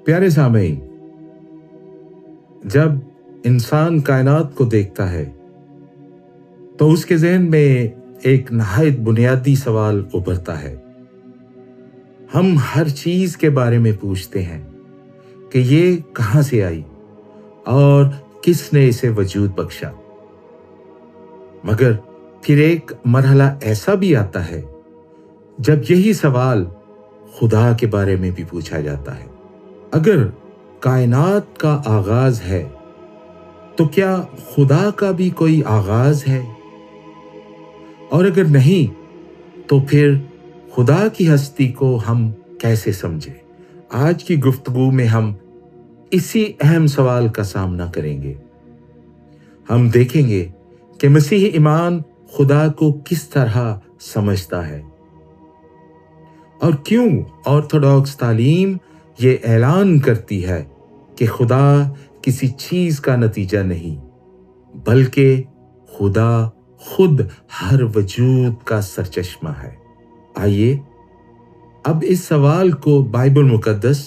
प्यारे सामीन, जब इंसान कायनात को देखता है तो उसके ज़हन में एक नहायत बुनियादी सवाल उभरता है। हम हर चीज़ के बारे में पूछते हैं कि ये कहाँ से आई और किसने इसे वजूद बख्शा। मगर फिर एक मरहला ऐसा भी आता है जब यही सवाल खुदा के बारे में भी पूछा जाता है। अगर कायनात का आगाज है तो क्या खुदा का भी कोई आगाज है? और अगर नहीं तो फिर खुदा की हस्ती को हम कैसे समझें? आज की गुफ्तगू में हम इसी अहम सवाल का सामना करेंगे। हम देखेंगे कि मसीही ईमान खुदा को किस तरह समझता है और क्यों ऑर्थोडॉक्स तालीम ये ऐलान करती है कि खुदा किसी चीज का नतीजा नहीं बल्कि खुदा खुद हर वजूद का सरचश्मा है। आइए अब इस सवाल को बाइबल मुकद्दस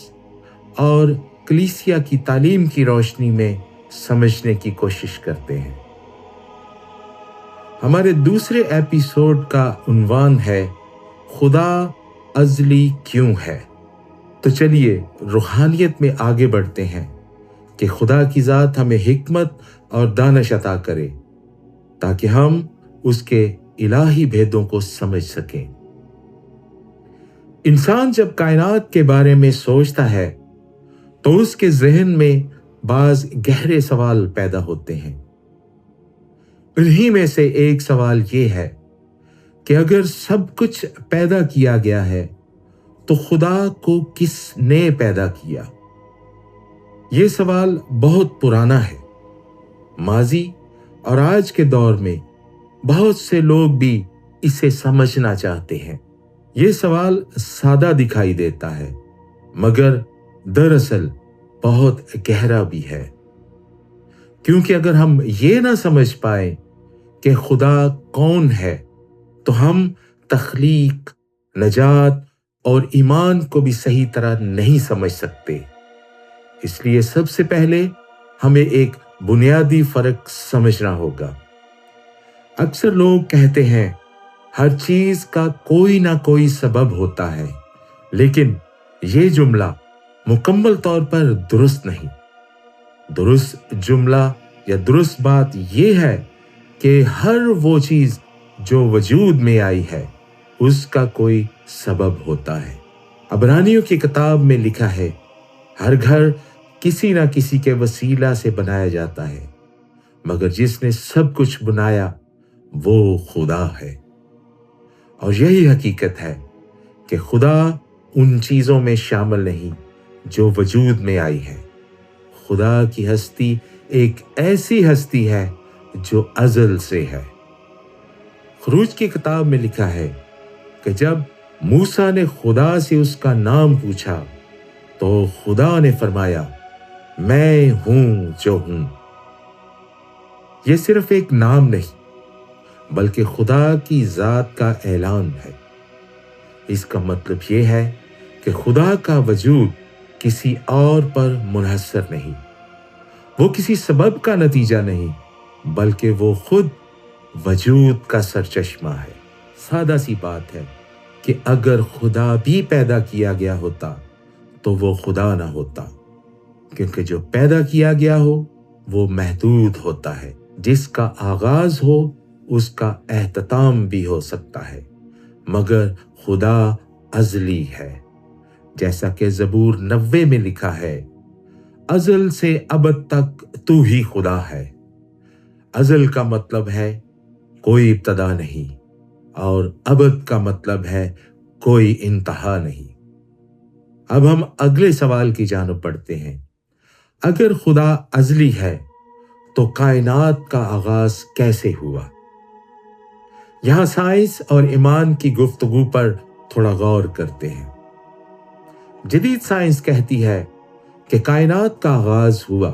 और कलीसिया की तालीम की रोशनी में समझने की कोशिश करते हैं। हमारे दूसरे एपिसोड का उन्वान है खुदा अज़ली क्यों है। तो चलिए रूहानियत में आगे बढ़ते हैं कि खुदा की ज़ात हमें हिकमत और दानिश अता करे ताकि हम उसके इलाही भेदों को समझ सकें। इंसान जब कायनात के बारे में सोचता है तो उसके ज़हन में बाज गहरे सवाल पैदा होते हैं। इन्हीं में से एक सवाल ये है कि अगर सब कुछ पैदा किया गया है तो खुदा को किसने पैदा किया? ये सवाल बहुत पुराना है। माजी और आज के दौर में बहुत से लोग भी इसे समझना चाहते हैं। ये सवाल सादा दिखाई देता है मगर दरअसल बहुत गहरा भी है, क्योंकि अगर हम ये ना समझ पाए कि खुदा कौन है तो हम तख्लीक, नजात और ईमान को भी सही तरह नहीं समझ सकते। इसलिए सबसे पहले हमें एक बुनियादी फर्क समझना होगा। अक्सर लोग कहते हैं हर चीज का कोई ना कोई सबब होता है, लेकिन ये जुमला मुकम्मल तौर पर दुरुस्त नहीं। दुरुस्त जुमला या दुरुस्त बात यह है कि हर वो चीज जो वजूद में आई है उसका कोई सबब होता है। अबरानियों की किताब में लिखा है हर घर किसी ना किसी के वसीला से बनाया जाता है, मगर जिसने सब कुछ बनाया वो खुदा है। और यही हकीकत है कि खुदा उन चीजों में शामिल नहीं जो वजूद में आई है। खुदा की हस्ती एक ऐसी हस्ती है जो अज़ल से है। खुरूज की किताब में लिखा है कि जब मूसा ने खुदा से उसका नाम पूछा तो खुदा ने फरमाया मैं हूं जो हूं। यह सिर्फ एक नाम नहीं बल्कि खुदा की जात का ऐलान है। इसका मतलब यह है कि खुदा का वजूद किसी और पर मुनहसर नहीं, वो किसी सबब का नतीजा नहीं बल्कि वो खुद वजूद का सरचश्मा है। सादा सी बात है कि अगर खुदा भी पैदा किया गया होता तो वो खुदा ना होता, क्योंकि जो पैदा किया गया हो वो महदूद होता है। जिसका आगाज हो उसका एहतताम भी हो सकता है, मगर खुदा अज़ली है। जैसा कि ज़बूर 90 में लिखा है अज़ल से अबद तक तू ही खुदा है। अज़ल का मतलब है कोई इब्तदा नहीं और अबद का मतलब है कोई इंतहा नहीं। अब हम अगले सवाल की जानिब बढ़ते हैं। अगर खुदा अज़ली है तो कायनात का आगाज कैसे हुआ? यहां साइंस और ईमान की गुफ्तगू पर थोड़ा गौर करते हैं। जदीद साइंस कहती है कि कायनात का आगाज हुआ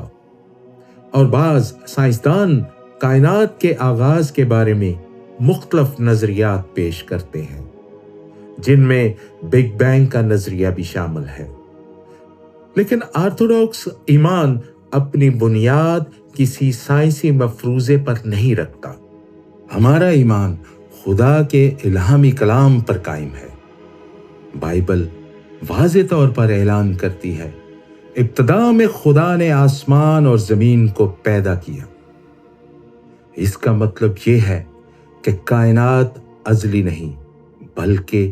और बाज साइंसदान कायनात के आगाज के बारे में मुख्तलिफ नजरियात पेश करते हैं, जिनमें बिग बैंग का नजरिया भी शामिल है। लेकिन ऑर्थोडॉक्स ईमान अपनी बुनियाद किसी साइंसी मफरूजे पर नहीं रखता। हमारा ईमान खुदा के इल्हामी कलाम पर कायम है। बाइबल वाज़े तौर पर ऐलान करती है, इब्तिदा में खुदा ने आसमान और जमीन को पैदा किया। इसका मतलब यह है कि कायनात अज़ली नहीं बल्कि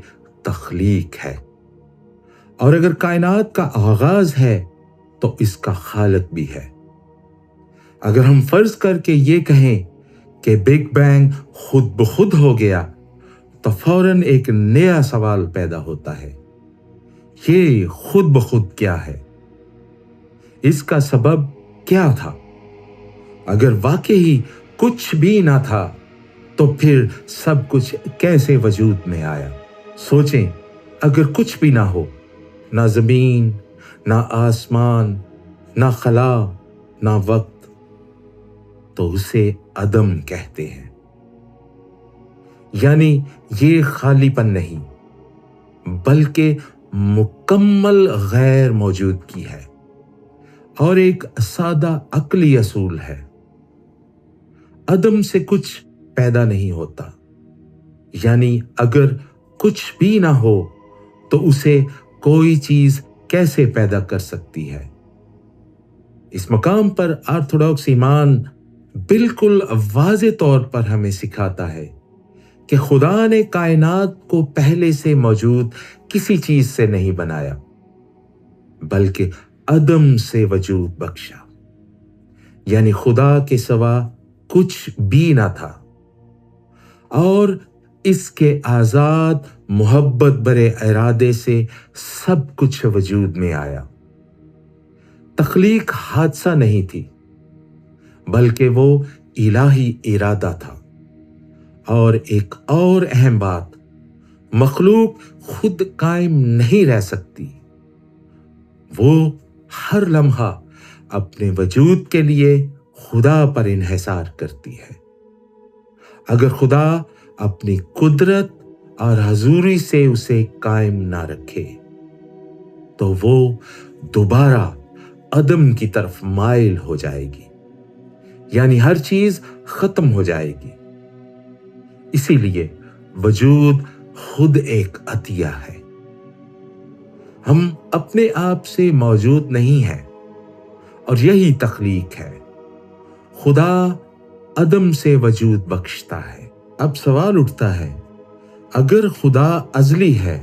तख्लीक है, और अगर कायनात का आगाज है तो इसका खालिक भी है। अगर हम फर्ज करके ये कहें कि बिग बैंग खुद ब खुद हो गया, तो फौरन एक नया सवाल पैदा होता है, ये खुद ब खुद क्या है? इसका सबब क्या था? अगर वाकई कुछ भी ना था तो फिर सब कुछ कैसे वजूद में आया? सोचें, अगर कुछ भी ना हो, ना जमीन, ना आसमान, ना खला, ना वक्त, तो उसे अदम कहते हैं। यानी ये खालीपन नहीं बल्कि मुकम्मल गैर मौजूदगी है, और एक सादा अक्ली असूल है। अदम से कुछ पैदा नहीं होता, यानी अगर कुछ भी ना हो तो उसे कोई चीज कैसे पैदा कर सकती है? इस मकाम पर ऑर्थोडॉक्स ईमान बिल्कुल वाज़े तौर पर हमें सिखाता है कि खुदा ने कायनात को पहले से मौजूद किसी चीज से नहीं बनाया, बल्कि अदम से वजूद बख्शा। यानी खुदा के सिवा कुछ भी ना था, और इसके आजाद मोहब्बत भरे इरादे से सब कुछ वजूद में आया। तख्लीक हादसा नहीं थी बल्कि वो इलाही इरादा था। और एक और अहम बात, मखलूक खुद कायम नहीं रह सकती, वो हर लम्हा अपने वजूद के लिए खुदा पर इन्हिसार करती है। अगर खुदा अपनी कुदरत और हजूरी से उसे कायम ना रखे तो वो दोबारा अदम की तरफ माइल हो जाएगी, यानी हर चीज खत्म हो जाएगी। इसीलिए वजूद खुद एक अतिया है। हम अपने आप से मौजूद नहीं हैं, और यही तख्लीक है। खुदा अदम से वजूद बख्शता है। अब सवाल उठता है, अगर खुदा अज़ली है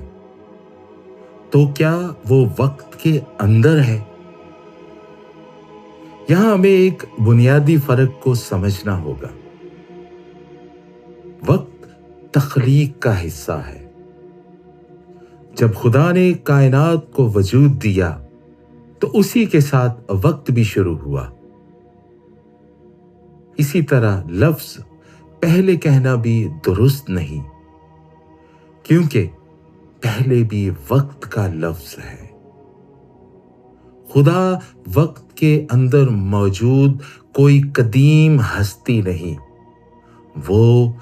तो क्या वो वक्त के अंदर है? यहां हमें एक बुनियादी फर्क को समझना होगा। वक्त तख्लीक का हिस्सा है। जब खुदा ने कायनात को वजूद दिया तो उसी के साथ वक्त भी शुरू हुआ। इसी तरह लफ्ज पहले कहना भी दुरुस्त नहीं, क्योंकि पहले भी वक्त का लफ्ज है। खुदा वक्त के अंदर मौजूद कोई कदीम हस्ती नहीं, वो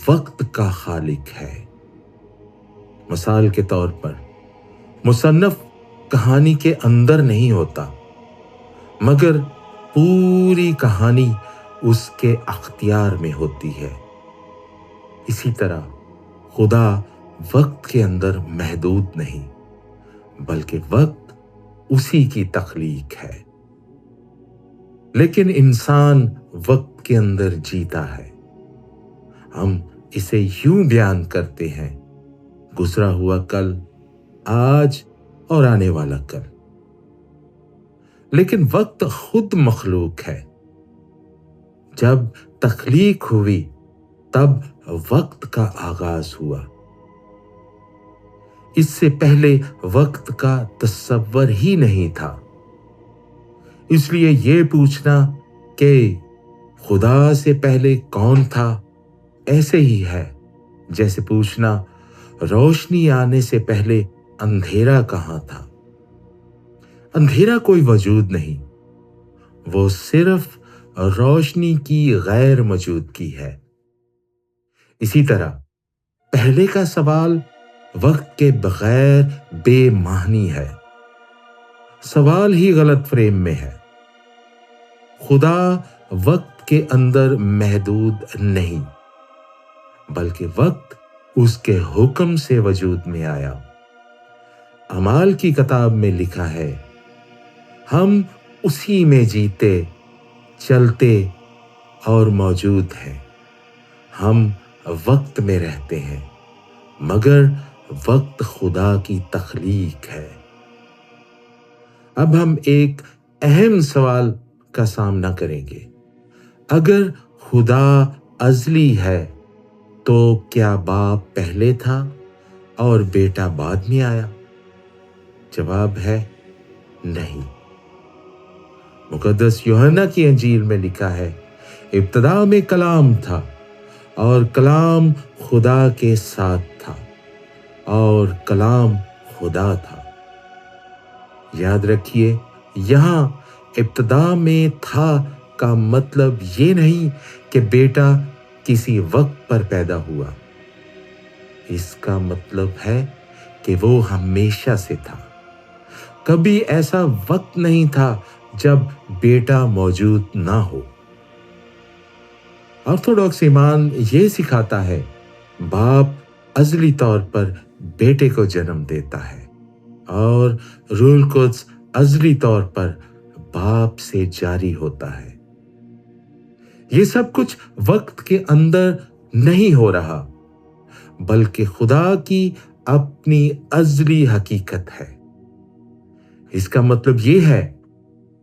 वक्त का खालिक है। मिसाल के तौर पर मुसन्नफ कहानी के अंदर नहीं होता, मगर पूरी कहानी उसके अख्तियार में होती है। इसी तरह खुदा वक्त के अंदर महदूद नहीं, बल्कि वक्त उसी की तख्लीक है। लेकिन इंसान वक्त के अंदर जीता है। हम इसे यूं बयान करते हैं, गुजरा हुआ कल, आज और आने वाला कल। लेकिन वक्त खुद मखलूक है। जब तख्लीक हुई तब वक्त का आगाज हुआ। इससे पहले वक्त का तस्वर ही नहीं था। इसलिए ये पूछना कि खुदा से पहले कौन था, ऐसे ही है जैसे पूछना रोशनी आने से पहले अंधेरा कहां था। अंधेरा कोई वजूद नहीं, वो सिर्फ रोशनी की गैर मौजूदगी है। इसी तरह पहले का सवाल वक्त के बगैर बेमानी है। सवाल ही गलत फ्रेम में है। खुदा वक्त के अंदर महदूद नहीं, बल्कि वक्त उसके हुक्म से वजूद में आया। अमाल की किताब में लिखा है, हम उसी में जीते, चलते और मौजूद हैं। हम वक्त में रहते हैं, मगर वक्त खुदा की तख्लीक है। अब हम एक अहम सवाल का सामना करेंगे। अगर खुदा अज़ली है, तो क्या बाप पहले था और बेटा बाद में आया? जवाब है नहीं। मुकद्दस यूहन्ना की अंजील में लिखा है, इब्तिदा में कलाम था और कलाम खुदा के साथ था और कलाम खुदा था। याद रखिए, यहां इब्तिदा में था का मतलब ये नहीं कि बेटा किसी वक्त पर पैदा हुआ। इसका मतलब है कि वो हमेशा से था। कभी ऐसा वक्त नहीं था जब बेटा मौजूद ना हो। ऑर्थोडॉक्स ईमान ये सिखाता है, बाप अज़ली तौर पर बेटे को जन्म देता है और रूल कुद्स अज़ली तौर पर बाप से जारी होता है। ये सब कुछ वक्त के अंदर नहीं हो रहा, बल्कि खुदा की अपनी अज़ली हकीकत है। इसका मतलब ये है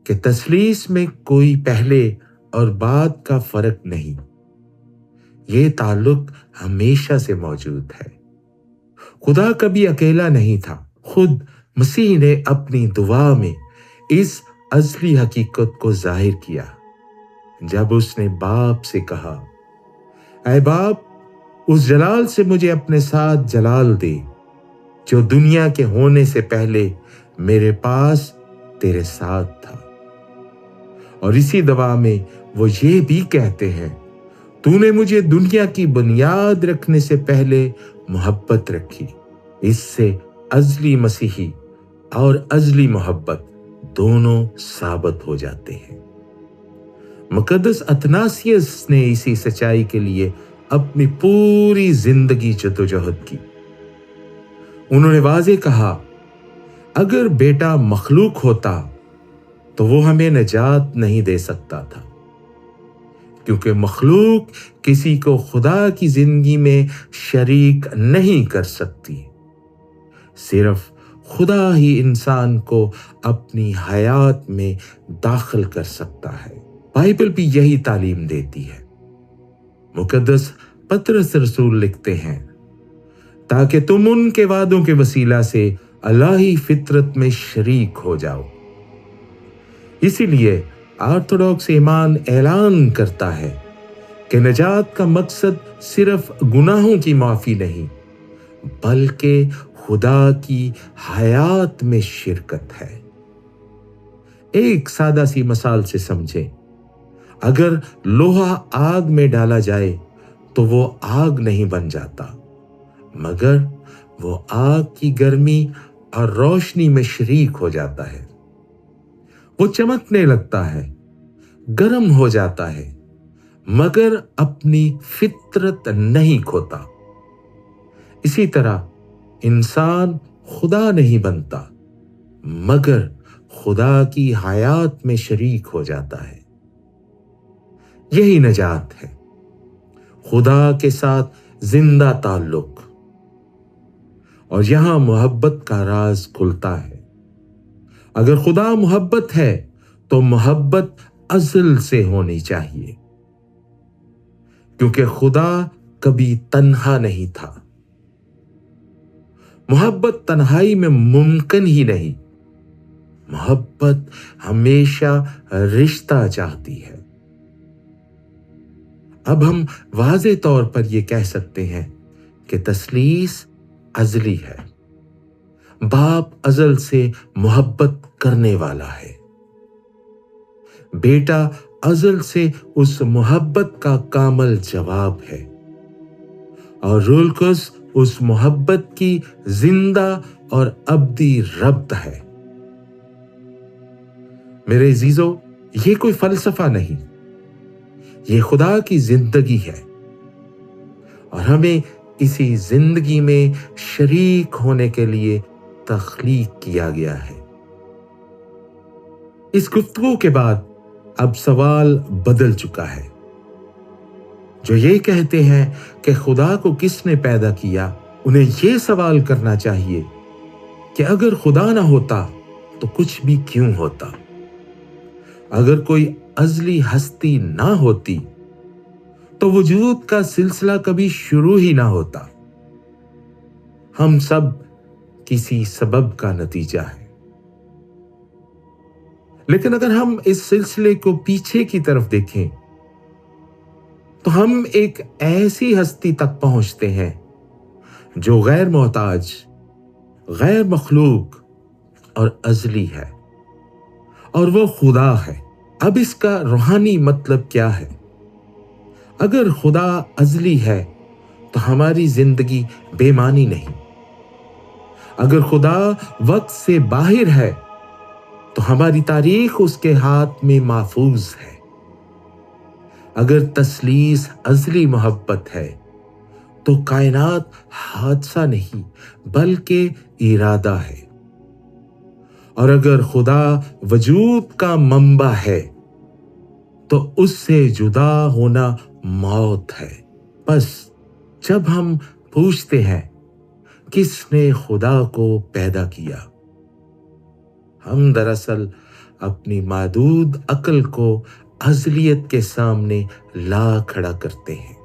कि तस्लीस में कोई पहले और बाद का फर्क नहीं। ये ताल्लुक हमेशा से मौजूद है। खुदा कभी अकेला नहीं था। खुद मसीह ने अपनी दुआ में इस अज़ली हकीकत को जाहिर किया जब उसने बाप से कहा, ऐ बाप, उस जलाल से मुझे अपने साथ जलाल दे जो दुनिया के होने से पहले मेरे पास तेरे साथ था। और इसी दवा में वो ये भी कहते हैं, तूने मुझे दुनिया की बुनियाद रखने से पहले मोहब्बत रखी। इससे अज़ली मसीही और अज़ली मोहब्बत दोनों साबित हो जाते हैं। मुकद्दस अतनासियस ने इसी सच्चाई के लिए अपनी पूरी जिंदगी जद्दोजहद की। उन्होंने वाज़े कहा, अगर बेटा मखलूक होता तो वो हमें नजात नहीं दे सकता था, क्योंकि मखलूक किसी को खुदा की जिंदगी में शरीक नहीं कर सकती। सिर्फ खुदा ही इंसान को अपनी हयात में दाखिल कर सकता है। बाइबल भी यही तालीम देती है। मुकद्दस पतरस रसूल लिखते हैं, ताकि तुम उनके वादों के वसीला से अलाही फितरत में शरीक हो जाओ। इसीलिए ऑर्थोडॉक्स ईमान ऐलान करता है कि नजात का मकसद सिर्फ गुनाहों की माफी नहीं, बल्कि खुदा की हयात में शिरकत है। एक सादा सी मिसाल से समझें, अगर लोहा आग में डाला जाए तो वो आग नहीं बन जाता, मगर वो आग की गर्मी और रोशनी में शरीक हो जाता है। वो चमकने लगता है, गर्म हो जाता है, मगर अपनी फितरत नहीं खोता। इसी तरह इंसान खुदा नहीं बनता, मगर खुदा की हयात में शरीक हो जाता है। यही नजात है, खुदा के साथ जिंदा ताल्लुक। और यहां मोहब्बत का राज खुलता है। अगर खुदा मोहब्बत है तो मोहब्बत अज़ल से होनी चाहिए, क्योंकि खुदा कभी तन्हा नहीं था। मोहब्बत तन्हाई में मुमकिन ही नहीं। मोहब्बत हमेशा रिश्ता चाहती है। अब हम वाज़े तौर पर यह कह सकते हैं कि तस्लीस अज़ली है। बाप अज़ल से मोहब्बत करने वाला है। बेटा अज़ल से उस मोहब्बत का कामल जवाब है, और रूह कुद्स उस मोहब्बत की जिंदा और अब्दी रब्त है। मेरे अजीजों, ये कोई फलसफा नहीं, ये खुदा की जिंदगी है और हमें इसी जिंदगी में शरीक होने के लिए तख्लीक किया गया है। इस गुफ्तगू के बाद अब सवाल बदल चुका है। जो ये कहते हैं कि खुदा को किसने पैदा किया, उन्हें ये सवाल करना चाहिए कि अगर खुदा ना होता तो कुछ भी क्यों होता? अगर कोई अज़ली हस्ती ना होती तो वजूद का सिलसिला कभी शुरू ही ना होता। हम सब किसी सबब का नतीजा है। लेकिन अगर हम इस सिलसिले को पीछे की तरफ देखें तो हम एक ऐसी हस्ती तक पहुंचते हैं जो गैर मोहताज, गैर मखलूक और अज़ली है, और वो खुदा है। अब इसका रूहानी मतलब क्या है? अगर खुदा अज़ली है तो हमारी जिंदगी बेमानी नहीं। अगर खुदा वक्त से बाहर है तो हमारी तारीख उसके हाथ में महफूज है। अगर तस्लीस अज़ली मोहब्बत है तो कायनात हादसा नहीं बल्कि इरादा है। और अगर खुदा वजूद का मंबा है तो उससे जुदा होना मौत है। बस जब हम पूछते हैं किसने खुदा को पैदा किया, हम दरअसल अपनी महदूद अक्ल को अज़लियत के सामने ला खड़ा करते हैं।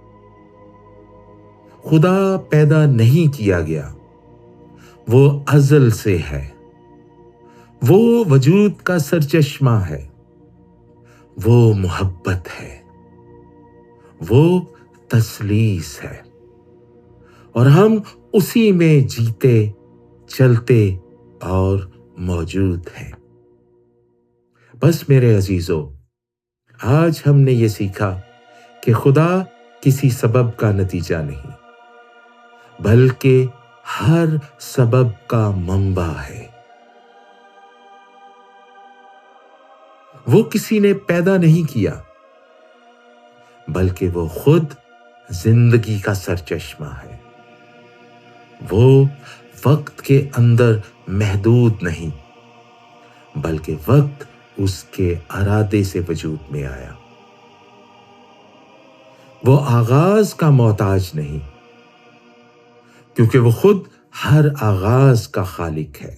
खुदा पैदा नहीं किया गया, वो अज़ल से है, वो वजूद का सरचश्मा है, वो मोहब्बत है, वो तस्लीस है, और हम उसी में जीते, चलते और मौजूद हैं। बस मेरे अजीजों, आज हमने ये सीखा कि खुदा किसी सबब का नतीजा नहीं बल्कि हर सबब का मंबा है। वो किसी ने पैदा नहीं किया बल्कि वो खुद जिंदगी का सरचश्मा है। वो वक्त के अंदर महदूद नहीं बल्कि वक्त उसके इरादे से वजूद में आया। वो आगाज का मोहताज नहीं क्योंकि वो खुद हर आगाज का खालिक है।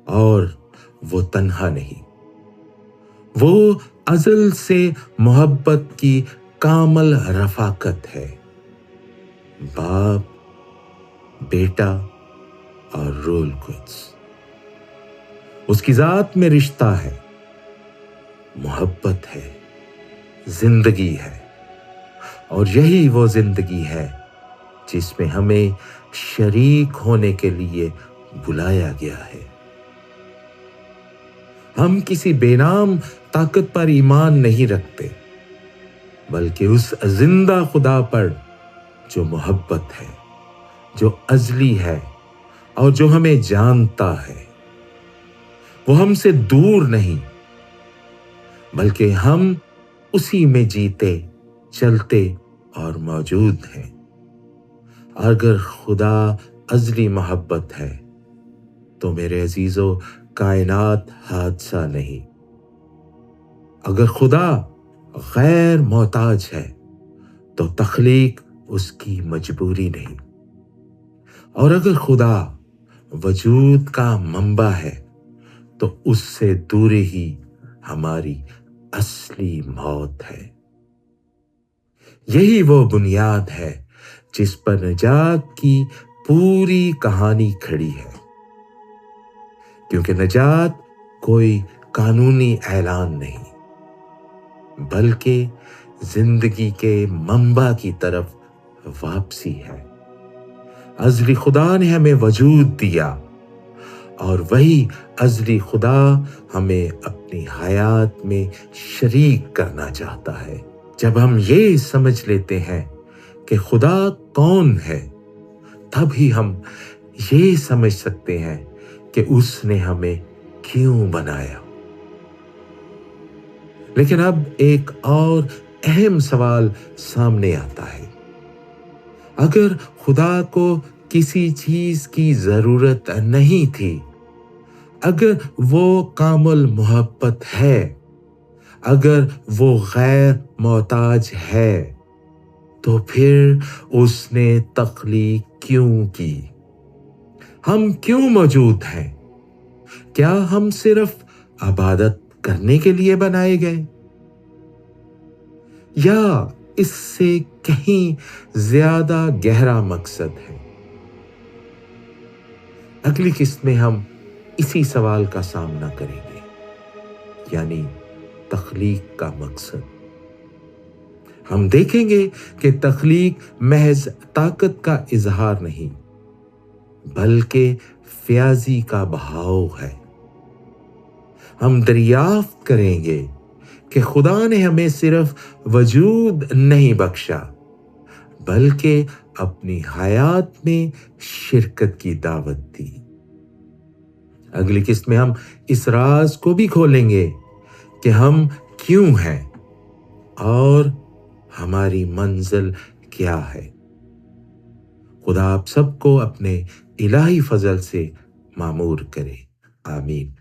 और वो तन्हा नहीं, वो अज़ल से मोहब्बत की कामल रफाकत है। बाप, बेटा और रूहुल कुद्स, उसकी जात में रिश्ता है, मोहब्बत है, जिंदगी है, और यही वो जिंदगी है जिसमें हमें शरीक होने के लिए बुलाया गया है। हम किसी बेनाम ताकत पर ईमान नहीं रखते बल्कि उस जिंदा खुदा पर जो मोहब्बत है, जो अज़ली है और जो हमें जानता है। वो हमसे दूर नहीं बल्कि हम उसी में जीते, चलते और मौजूद हैं। अगर खुदा अज़ली मोहब्बत है तो मेरे अजीजों, कायनात हादसा नहीं। अगर खुदा गैर मोहताज है तो तख्लीक उसकी मजबूरी नहीं। और अगर खुदा वजूद का मंबा है तो उससे दूरी ही हमारी असली मौत है। यही वो बुनियाद है जिस पर निजात की पूरी कहानी खड़ी है। क्योंकि निजात कोई कानूनी ऐलान नहीं बल्कि जिंदगी के मंबा की तरफ वापसी है। अज़ली खुदा ने हमें वजूद दिया और वही अज़ली खुदा हमें अपनी हयात में शरीक करना चाहता है। जब हम ये समझ लेते हैं कि खुदा कौन है, तब ही हम ये समझ सकते हैं कि उसने हमें क्यों बनाया लेकिन अब एक और अहम सवाल सामने आता है। अगर खुदा को किसी चीज की जरूरत नहीं थी, अगर वो कामिल मोहब्बत है, अगर वो गैर मोहताज है, तो फिर उसने तख्लीक क्यों की? हम क्यों मौजूद हैं? क्या हम सिर्फ इबादत करने के लिए बनाए गए, या इससे कहीं ज्यादा गहरा मकसद है? अगली किस्त में हम इसी सवाल का सामना करेंगे, यानी तख्लीक का मकसद। हम देखेंगे कि तख्लीक महज ताकत का इजहार नहीं, बल्कि फ्याजी का बहाव है। हम दरियाफ्त करेंगे कि खुदा ने हमें सिर्फ वजूद नहीं बख्शा, बल्कि अपनी हयात में शिरकत की दावत दी। अगली किस्त में हम इस राज को भी खोलेंगे कि हम क्यों हैं और हमारी मंजिल क्या है। खुदा आप सबको अपने इलाही फजल से मामूर करे। आमीन।